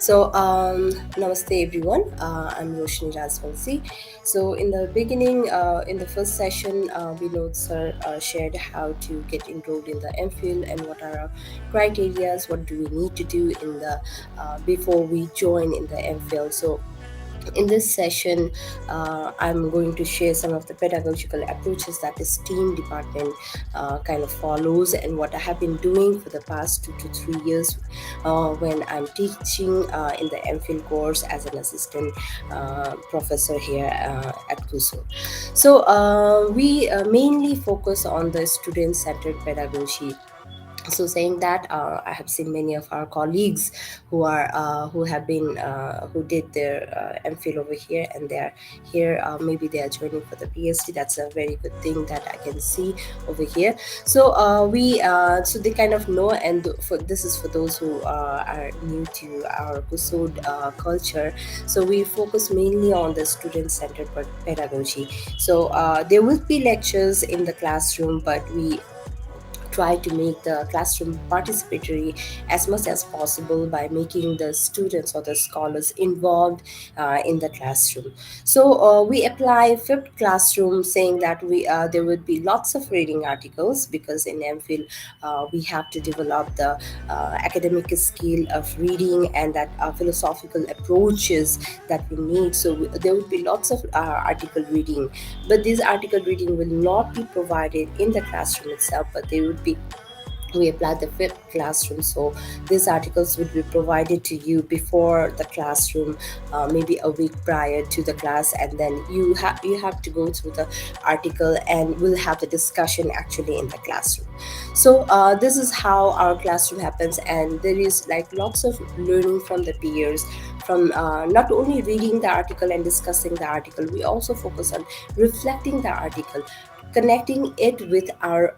Namaste everyone. I'm Roshni Rajvansi. So, in the beginning, in the first session, Vinod sir shared how to get enrolled in the MPhil and what are our criteria, what do we need to do in the before we join in the MPhil. So, in this session, I'm going to share some of the pedagogical approaches that the STEAM department kind of follows and what I have been doing for the past 2 to 3 years when I'm teaching in the MPhil course as an assistant professor here at KUSO. We mainly focus on the student centered pedagogy. So saying that, I have seen many of our colleagues who have been who did their MPhil over here, and they are here. Maybe they are joining for the PhD. That's a very good thing that I can see over here. So they kind of know, and for this is for those who are new to our kusud culture. So we focus mainly on the student centered pedagogy. There will be lectures in the classroom, but we try to make the classroom participatory as much as possible by making the students or the scholars involved in the classroom. We apply flipped classroom, saying that we there would be lots of reading articles, because in MPhil we have to develop the academic skill of reading and that philosophical approaches that we need. There would be lots of article reading, but this article reading will not be provided in the classroom itself, but they would be we apply the fifth classroom. So these articles would be provided to you before the classroom, maybe a week prior to the class, and then you have to go through the article and we'll have the discussion actually in the classroom. This is how our classroom happens, and there is like lots of learning from the peers, from not only reading the article and discussing the article. We also focus on reflecting the article, connecting it with our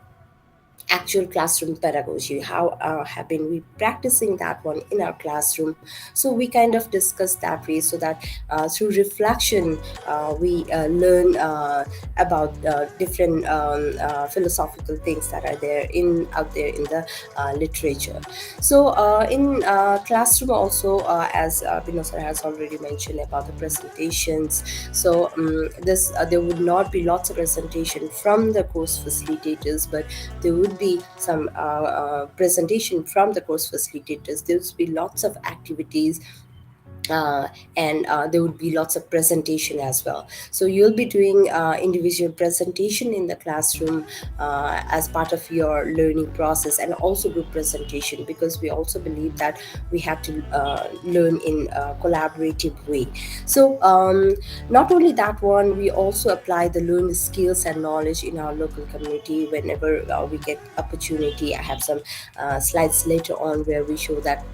actual classroom pedagogy. How have been we practicing that one in our classroom? So we kind of discuss that way, so that through reflection we learn about different philosophical things that are there in out there in the literature. In classroom also, as Pinosa has already mentioned about the presentations. This there would not be lots of presentation from the course facilitators, but there would be some presentation from the course facilitators. There would be lots of activities, and there would be lots of presentation as well. So you'll be doing individual presentation in the classroom as part of your learning process, and also group presentation, because we also believe that we have to learn in a collaborative way. Not only that one, we also apply the learned skills and knowledge in our local community whenever we get opportunity. I have some slides later on where we show that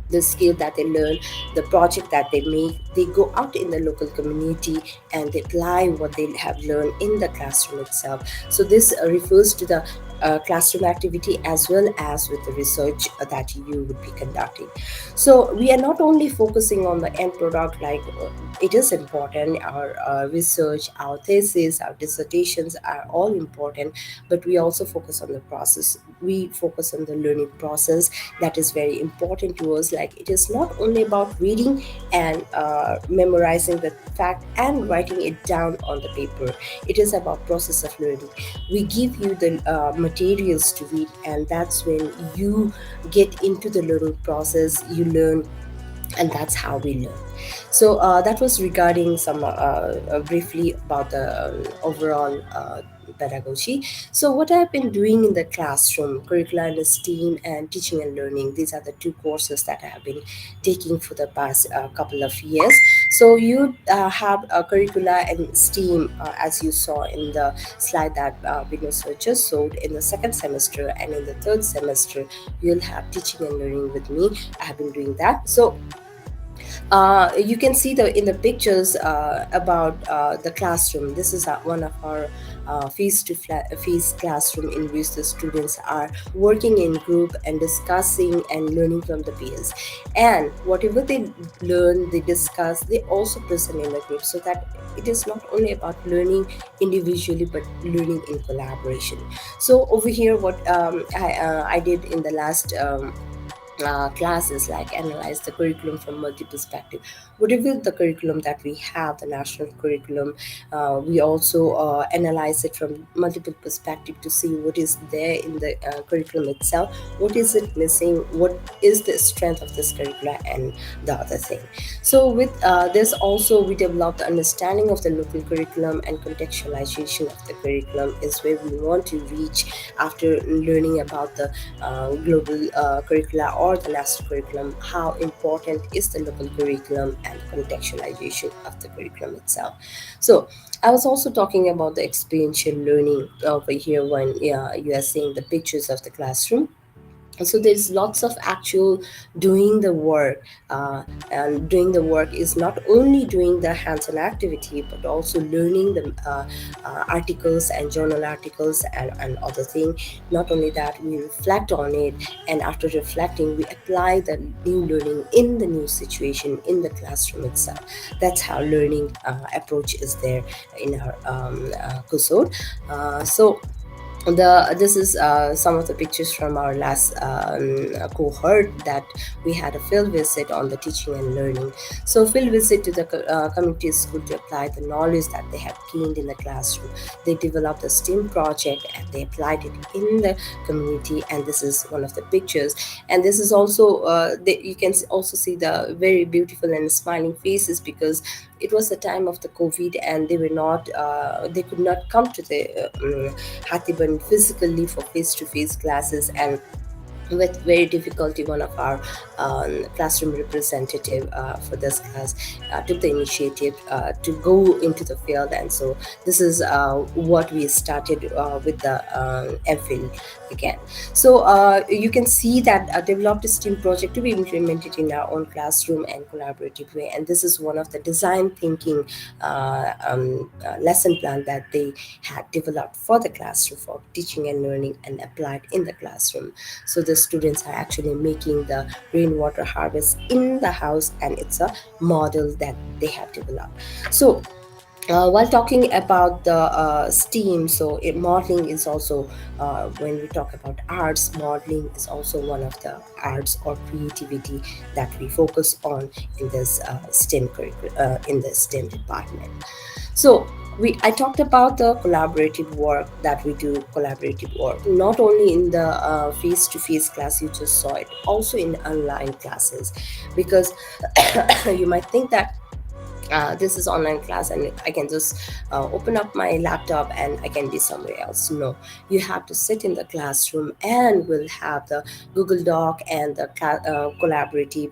the skill that they learn, the project that they make, they go out in the local community and they apply what they have learned in the classroom itself. So this refers to the classroom activity as well as with the research that you would be conducting. So we are not only focusing on the end product, like it is important, our research, our thesis, our dissertations are all important, but we also focus on the process. We focus on the learning process. That is very important to us. Like, it is not only about reading and memorizing the fact and writing it down on the paper. It is about process of learning. We give you the materials to read, and that's when you get into the learning process. You learn, and that's how we learn. That was regarding some briefly about the overall pedagogy. So what I've been doing in the classroom, curricula and STEAM and teaching and learning, these are the two courses that I have been taking for the past couple of years. So you have a curricula and STEAM, as you saw in the slide that Vinod just showed, in the second semester, and in the third semester you'll have teaching and learning with me. I have been doing that. You can see the in the pictures about the classroom. This is one of our face classroom, in which the students are working in group and discussing and learning from the peers. And whatever they learn, they discuss, they also present in the group, so that it is not only about learning individually but learning in collaboration. So over here, what I did in the last classes like analyze the curriculum from multi perspective. Whatever the curriculum that we have, the national curriculum, we also analyze it from multiple perspective to see what is there in the curriculum itself, what is it missing, what is the strength of this curricula, and the other thing. So with this also we develop the understanding of the local curriculum, and contextualization of the curriculum is where we want to reach after learning about the global curricula or the national curriculum. How important is the local curriculum and contextualization of the curriculum itself. So I was also talking about the experiential learning over here when you are seeing the pictures of the classroom. So there's lots of actual doing the work, and doing the work is not only doing the hands-on activity but also learning the articles and journal articles and other thing. Not only that, we reflect on it, and after reflecting we apply the new learning in the new situation in the classroom itself. That's how learning approach is there in our COSOD. So this is some of the pictures from our last cohort that we had a field visit on the teaching and learning. So field visit to the community school to apply the knowledge that they have gained in the classroom. They developed a STEM project and they applied it in the community, and this is one of the pictures. And this is also you can also see the very beautiful and smiling faces, because it was the time of the COVID and they were not they could not come to the Hathiban physically for face-to-face classes. And with very difficulty, one of our classroom representative for this class took the initiative to go into the field. And so this is what we started with the MPhil again. So you can see that developed a STEAM project to be implemented in our own classroom and collaborative way. And this is one of the design thinking lesson plan that they had developed for the classroom for teaching and learning and applied in the classroom. So the students are actually making the rainwater harvest in the house, and it's a model that they have developed. So while talking about the STEAM, so modeling is also, when we talk about arts, modeling is also one of the arts or creativity that we focus on in this STEM curriculum, in the STEM department. So I talked about the collaborative work that we do, collaborative work not only in the face-to-face class you just saw it, also in online classes, because you might think that this is online class and I can just open up my laptop and I can be somewhere else. No, you have to sit in the classroom, and we'll have the Google Doc and the collaborative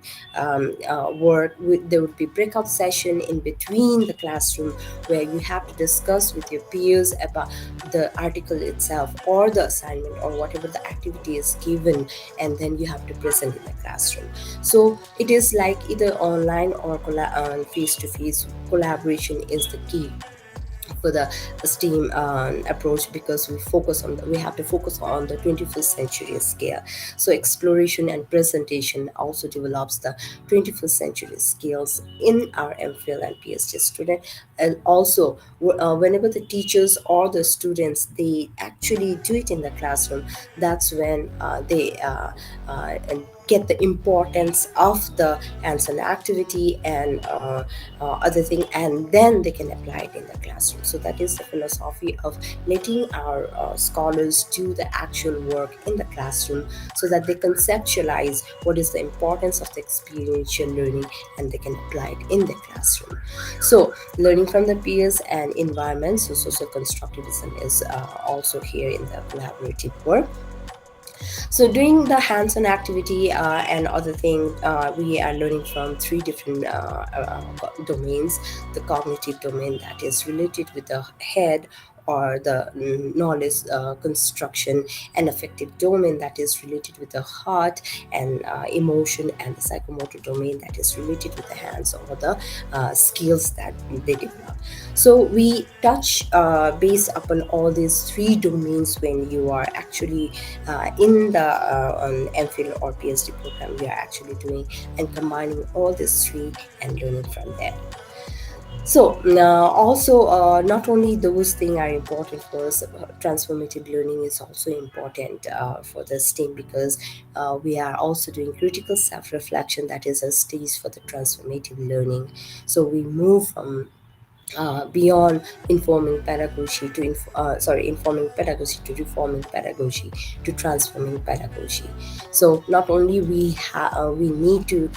work. There would be breakout session in between the classroom where you have to discuss with your peers about the article itself or the assignment or whatever the activity is given, and then you have to present in the classroom. So it is like either online or face-to-face collaboration is the key for the STEAM approach, because we have to focus on the 21st century scale. So exploration and presentation also develops the 21st century skills in our MPhil and PhD student. And also whenever the teachers or the students they actually do it in the classroom, that's when they and get the importance of the hands-on activity and other thing, and then they can apply it in the classroom. So that is the philosophy of letting our scholars do the actual work in the classroom, so that they conceptualize what is the importance of the experiential learning and they can apply it in the classroom. So learning from the peers and environment, so social constructivism is also here in the collaborative work. So doing the hands-on activity and other thing, we are learning from three different domains. The cognitive domain, that is related with the head or the knowledge construction, and affective domain that is related with the heart and emotion, and the psychomotor domain that is related with the hands or the skills that they develop. So we touch base upon all these three domains when you are actually in the MPhil or PhD program. We are actually doing and combining all these three and learning from there. So also, not only those things are important for us, transformative learning is also important for the STEAM, because we are also doing critical self-reflection, that is a stage for the transformative learning. So we move from beyond informing pedagogy to reforming pedagogy to transforming pedagogy. So not only we need to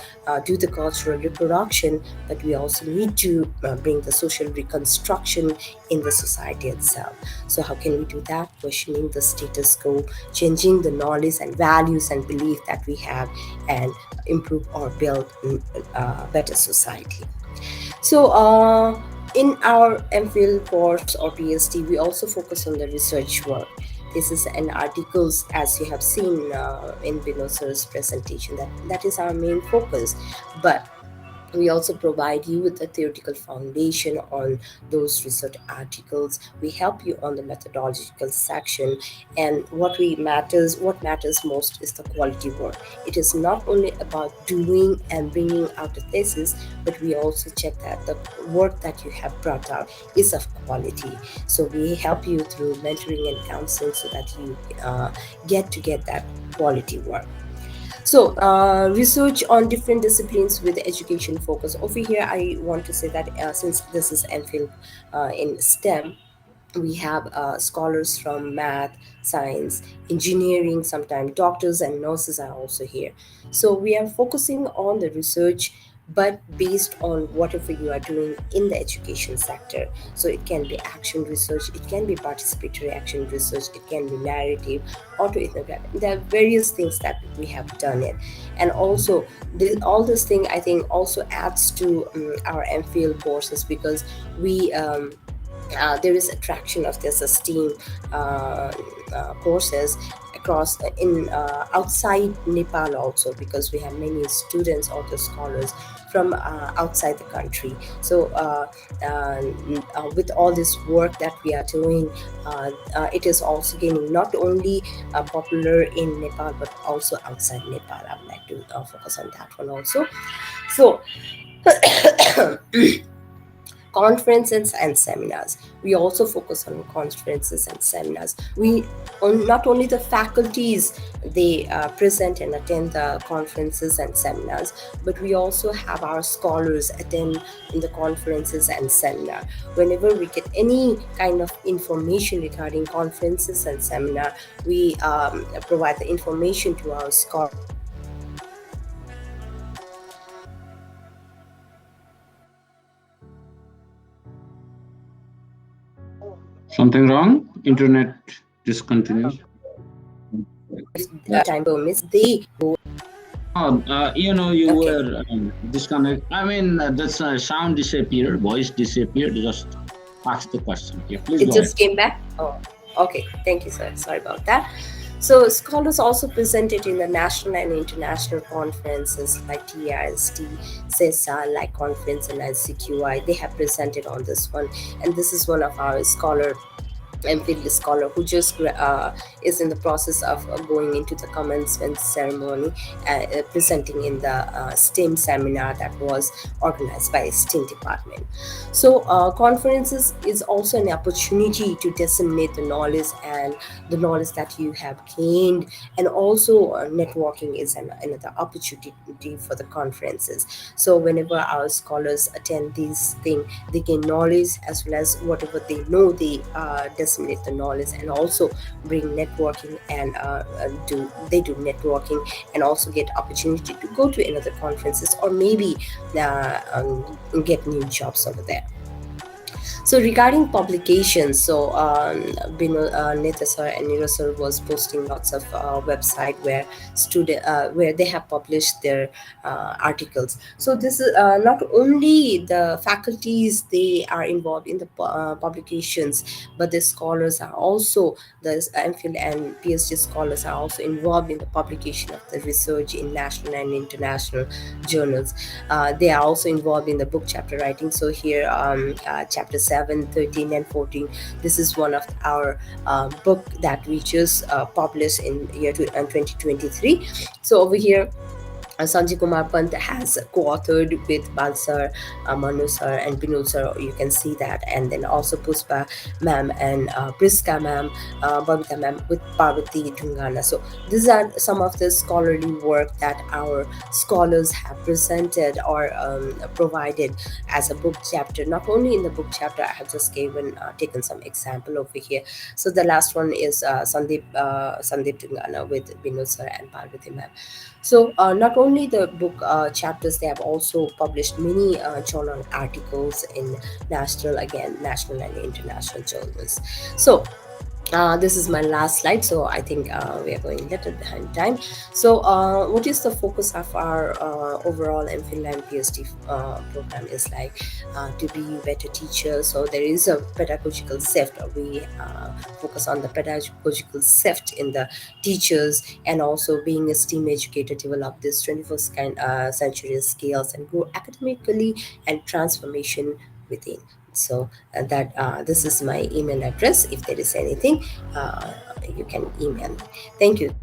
do the cultural reproduction, but we also need to bring the social reconstruction in the society itself. So how can we do that? Questioning the status quo, changing the knowledge and values and belief that we have, and improve or build a better society. So, in our MPhil course or PhD, we also focus on the research work. This is an articles, as you have seen in Vinod sir's presentation. That is our main focus, but we also provide you with a theoretical foundation on those research articles. We help you on the methodological section, and what matters most is the quality work. It is not only about doing and bringing out the thesis, but we also check that the work that you have brought out is of quality. So we help you through mentoring and counseling so that you get that quality work. So, research on different disciplines with education focus. Over here, I want to say that since this is MPhil in STEM, we have scholars from math, science, engineering, sometimes doctors and nurses are also here. So we are focusing on the research, but based on whatever you are doing in the education sector. So it can be action research, it can be participatory action research, it can be narrative, autoethnography. There are various things that we have done it. And also all this thing I think also adds to our MPhil courses, because we there is attraction of this STEAM courses across in outside Nepal also, because we have many students or the scholars from outside the country. So with all this work that we are doing, it is also gaining not only popular in Nepal but also outside Nepal. I would like to focus on that one also. So conferences and seminars, we also focus on conferences and seminars. We not only the faculties, they present and attend the conferences and seminars, but we also have our scholars attend in the conferences and seminar. Whenever we get any kind of information regarding conferences and seminar, we provide the information to our scholars so that they can attend the conferences and seminar. Something wrong? Internet discontinued. If time permits, they go. Oh, you Okay, were disconnected. I mean, that's sound disappeared, voice disappeared. Just ask the question. Yeah, please it go ahead. just came back. Oh, okay. Thank you, sir. Sorry about that. So, scholars also presented in the national and international conferences like TIST, CESA, like conference and ICQI. They have presented on this one, and this is one of our scholar MPhil scholar who just is in the process of going into the commencement ceremony, presenting in the STEM seminar that was organized by STEM department. So conferences is also an opportunity to disseminate the knowledge and the knowledge that you have gained, and also networking is another opportunity for the conferences. So whenever our scholars attend these things, they gain knowledge, as well as whatever they know, they disseminate the knowledge, and also bring networking, and do networking, and also get opportunity to go to another conferences, or maybe get new jobs over there. So regarding publications, so Nita sir and Nira sir was posting lots of website where where they have published their articles. So this is not only the faculties, they are involved in the publications, but the scholars are also, the MPhil and PhD scholars are also involved in the publication of the research in national and international journals. They are also involved in the book chapter writing. So here, chapter 7, 13, and 14. This is one of our book that we just published in year 2023. So over here, Sanjay Kumar Pant has co-authored with Balsar, Manu sir, and Binod sir. You can see that, and then also Puspa ma'am and Priska ma'am, Babita ma'am with Parvati Dhungana. So these are some of the scholarly work that our scholars have presented or provided as a book chapter. Not only in the book chapter, I have just given taken some example over here. So the last one is Sandeep Dhungana with Binod sir and Parvati ma'am. So, not only the book chapters, they have also published many journal articles in national and international journals. So, this is my last slide, so I think we are going a little behind time. So, what is the focus of our overall MPhil and PhD program is like to be better teachers. So, there is a pedagogical shift. We focus on the pedagogical shift in the teachers, and also being a STEAM educator, develop this 21st century skills and grow academically and transformation within. So that this is my email address. If there is anything, you can email me. Thank you.